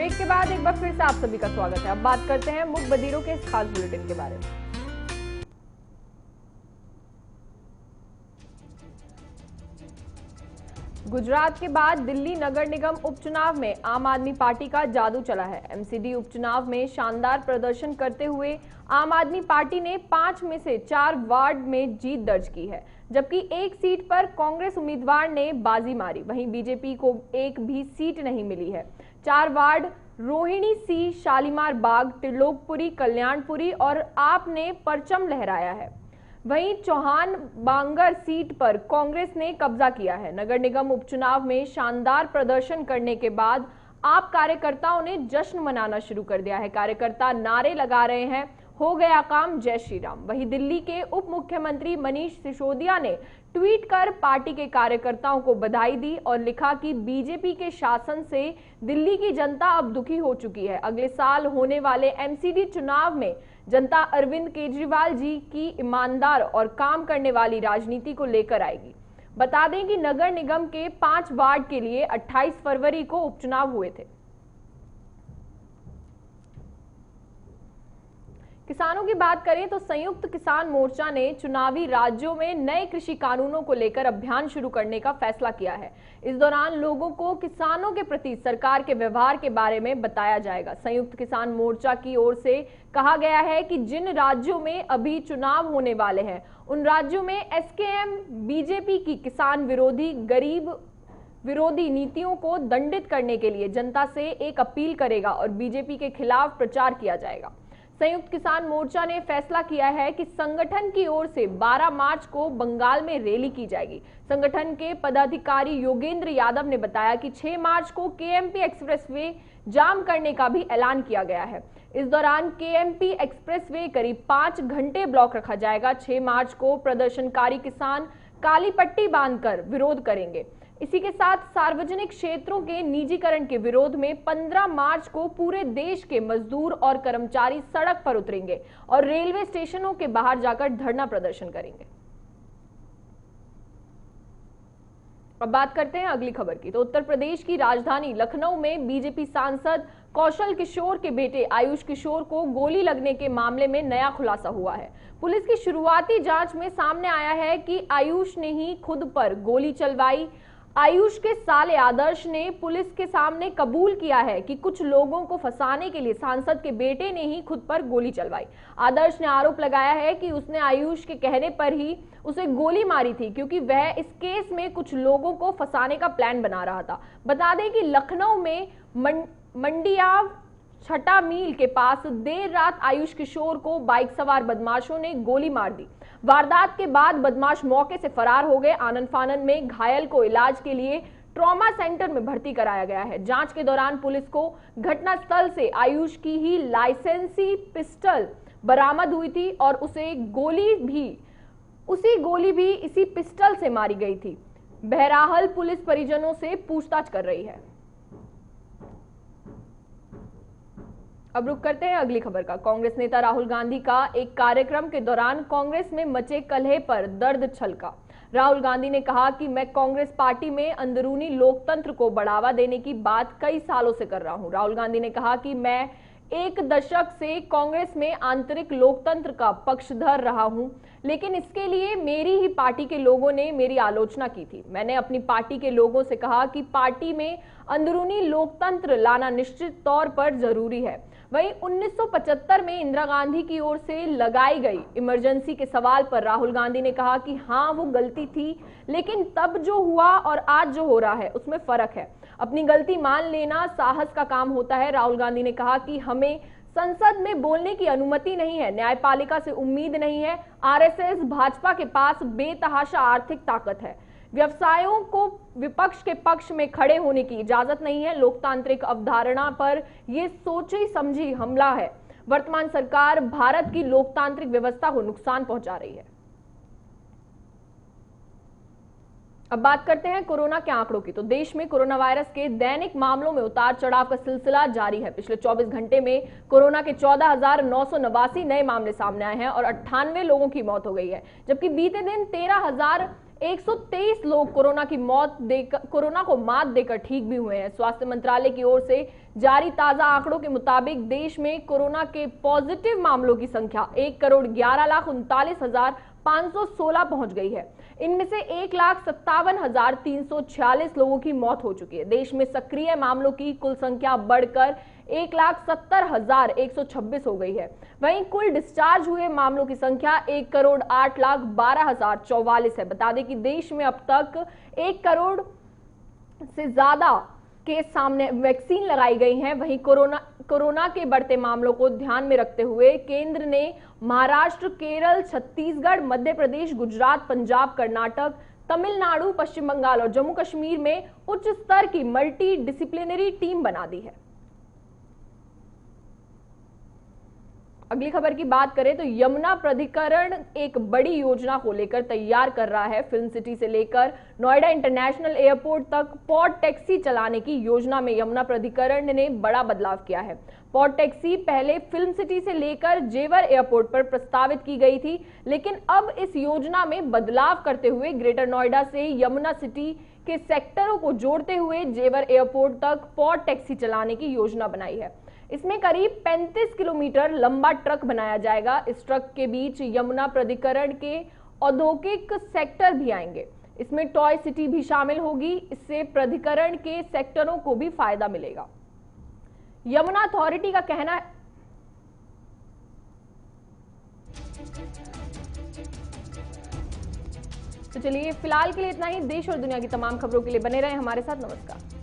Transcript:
Break के बाद एक बार फिर से आप सभी का स्वागत है। अब बात करते हैं मूक बधिरों के इस खास बुलेटिन के बारे में। गुजरात के बाद दिल्ली नगर निगम उपचुनाव में आम आदमी पार्टी का जादू चला है। एमसीडी उपचुनाव में शानदार प्रदर्शन करते हुए आम आदमी पार्टी ने 5 में से 4 वार्ड में जीत दर्ज की है, जबकि एक सीट पर कांग्रेस उम्मीदवार ने बाजी मारी। वहीं बीजेपी को एक भी सीट नहीं मिली है। 4 वार्ड रोहिणी सी, शालीमार बाग, त्रिलोकपुरी, कल्याणपुरी और आप ने परचम लहराया है। वहीं चौहान बांगर सीट पर कांग्रेस ने कब्जा किया है। नगर निगम उपचुनाव में शानदार प्रदर्शन करने के बाद आप कार्यकर्ताओं ने जश्न मनाना शुरू कर दिया है। कार्यकर्ता नारे लगा रहे हैं, हो गया काम, जय श्री राम। वहीं दिल्ली के उप मुख्यमंत्री मनीष सिसोदिया ने ट्वीट कर पार्टी के कार्यकर्ताओं को बधाई दी और लिखा कि बीजेपी के शासन से दिल्ली की जनता अब दुखी हो चुकी है। अगले साल होने वाले एमसीडी चुनाव में जनता अरविंद केजरीवाल जी की ईमानदार और काम करने वाली राजनीति को लेकर आएगी। बता दें कि नगर निगम के 5 वार्ड के लिए 28 फरवरी को उपचुनाव हुए थे। किसानों की बात करें तो संयुक्त किसान मोर्चा ने चुनावी राज्यों में नए कृषि कानूनों को लेकर अभियान शुरू करने का फैसला किया है। इस दौरान लोगों को किसानों के प्रति सरकार के व्यवहार के बारे में बताया जाएगा। संयुक्त किसान मोर्चा की ओर से कहा गया है कि जिन राज्यों में अभी चुनाव होने वाले हैं, उन राज्यों में एसकेएम बीजेपी की किसान विरोधी, गरीब विरोधी नीतियों को दंडित करने के लिए जनता से एक अपील करेगा और बीजेपी के खिलाफ प्रचार किया जाएगा। संयुक्त किसान मोर्चा ने फैसला किया है कि संगठन की ओर से 12 मार्च को बंगाल में रैली की जाएगी। संगठन के पदाधिकारी योगेंद्र यादव ने बताया कि 6 मार्च को केएमपी एक्सप्रेसवे जाम करने का भी ऐलान किया गया है। इस दौरान केएमपी एक्सप्रेसवे करीब 5 घंटे ब्लॉक रखा जाएगा। 6 मार्च को प्रदर्शनकारी किसान काली पट्टी बांधकर विरोध करेंगे। इसी के साथ सार्वजनिक क्षेत्रों के निजीकरण के विरोध में 15 मार्च को पूरे देश के मजदूर और कर्मचारी सड़क पर उतरेंगे और रेलवे स्टेशनों के बाहर जाकर धरना प्रदर्शन करेंगे। अब बात करते हैं अगली खबर की। तो उत्तर प्रदेश की राजधानी लखनऊ में बीजेपी सांसद कौशल किशोर के बेटे आयुष किशोर को गोली लगने के मामले में नया खुलासा हुआ है। पुलिस की शुरुआती जांच में सामने आया है कि आयुष ने ही खुद पर गोली चलवाई। आयुष के साले आदर्श ने पुलिस के सामने कबूल किया है कि कुछ लोगों को फंसाने के लिए सांसद के बेटे ने ही खुद पर गोली चलवाई। आदर्श ने आरोप लगाया है कि उसने आयुष के कहने पर ही उसे गोली मारी थी, क्योंकि वह इस केस में कुछ लोगों को फंसाने का प्लान बना रहा था। बता दें कि लखनऊ में मंडियाव छठा मील के पास देर रात आयुष किशोर को बाइक सवार बदमाशों ने गोली मार दी। वारदात के बाद बदमाश मौके से फरार हो गए। आनन फानन में घायल को इलाज के लिए ट्रॉमा सेंटर में भर्ती कराया गया है। जांच के दौरान पुलिस को घटनास्थल से आयुष की ही लाइसेंसी पिस्टल बरामद हुई थी और उसी गोली भी इसी पिस्टल से मारी गई थी। बहरहाल पुलिस परिजनों से पूछताछ कर रही है। अब रुक करते हैं अगली खबर का। कांग्रेस नेता राहुल गांधी का एक कार्यक्रम के दौरान कांग्रेस में मचे कलह पर दर्द छलका। राहुल गांधी ने कहा कि मैं कांग्रेस पार्टी में अंदरूनी लोकतंत्र को बढ़ावा देने की बात कई सालों से कर रहा हूं। राहुल गांधी ने कहा कि मैं 1 दशक से कांग्रेस में आंतरिक लोकतंत्र का पक्षधर रहा हूं, लेकिन इसके लिए मेरी ही पार्टी के लोगों ने मेरी आलोचना की थी। मैंने अपनी पार्टी के लोगों से कहा कि पार्टी में अंदरूनी लोकतंत्र लाना निश्चित तौर पर जरूरी है। वहीं 1975 में इंदिरा गांधी की ओर से लगाई गई इमरजेंसी के सवाल पर राहुल गांधी ने कहा कि हाँ, वो गलती थी, लेकिन तब जो हुआ और आज जो हो रहा है उसमें फर्क है। अपनी गलती मान लेना साहस का काम होता है। राहुल गांधी ने कहा कि हमें संसद में बोलने की अनुमति नहीं है, न्यायपालिका से उम्मीद नहीं है। आरएसएस, भाजपा के पास बेतहाशा आर्थिक ताकत है। व्यवसायों को विपक्ष के पक्ष में खड़े होने की इजाजत नहीं है। लोकतांत्रिक अवधारणा पर यह सोची समझी हमला है। वर्तमान सरकार भारत की लोकतांत्रिक व्यवस्था को नुकसान पहुंचा रही है। अब बात करते हैं कोरोना के आंकड़ों की। तो देश में कोरोना वायरस के दैनिक मामलों में उतार चढ़ाव का सिलसिला जारी है। पिछले 24 घंटे में कोरोना के 14,989 नए मामले सामने आए हैं और 98 लोगों की मौत हो गई है, जबकि बीते दिन 123 लोग कोरोना को मात देकर ठीक भी हुए हैं। स्वास्थ्य मंत्रालय की ओर से जारी ताजा आंकड़ों के मुताबिक देश में कोरोना के पॉजिटिव मामलों की संख्या 1,39,39,516 पहुंच गई है। इनमें से 1,57,346 लोगों की मौत हो चुकी है। देश में सक्रिय मामलों की कुल संख्या बढ़कर 1,70,126 हो गई है। वहीं कुल डिस्चार्ज हुए मामलों की संख्या 1,08,12,044 है। बता दें कि देश में अब तक 1 करोड़ से ज्यादा के सामने वैक्सीन लगाई गई हैं। वहीं कोरोना के बढ़ते मामलों को ध्यान में रखते हुए केंद्र ने महाराष्ट्र, केरल, छत्तीसगढ़, मध्य प्रदेश, गुजरात, पंजाब, कर्नाटक, तमिलनाडु, पश्चिम बंगाल और जम्मू कश्मीर में उच्च स्तर की मल्टी डिसिप्लिनरी टीम बना दी है। अगली खबर की बात करें तो यमुना प्राधिकरण एक बड़ी योजना को लेकर तैयार कर रहा है। फिल्म सिटी से लेकर नोएडा इंटरनेशनल एयरपोर्ट तक पॉड टैक्सी चलाने की योजना में यमुना प्राधिकरण ने बड़ा बदलाव किया है। पॉड टैक्सी पहले फिल्म सिटी से लेकर जेवर एयरपोर्ट पर प्रस्तावित की गई थी, लेकिन अब इस योजना में बदलाव करते हुए ग्रेटर नोएडा से यमुना सिटी के सेक्टरों को जोड़ते हुए जेवर एयरपोर्ट तक पॉड टैक्सी चलाने की योजना बनाई है। इसमें करीब 35 किलोमीटर लंबा ट्रक बनाया जाएगा। इस ट्रक के बीच यमुना प्राधिकरण के औद्योगिक सेक्टर भी आएंगे। इसमें टॉय सिटी भी शामिल होगी। इससे प्राधिकरण के सेक्टरों को भी फायदा मिलेगा। यमुना अथॉरिटी का कहना है। तो चलिए फिलहाल के लिए इतना ही। देश और दुनिया की तमाम खबरों के लिए बने रहें हमारे साथ। नमस्कार।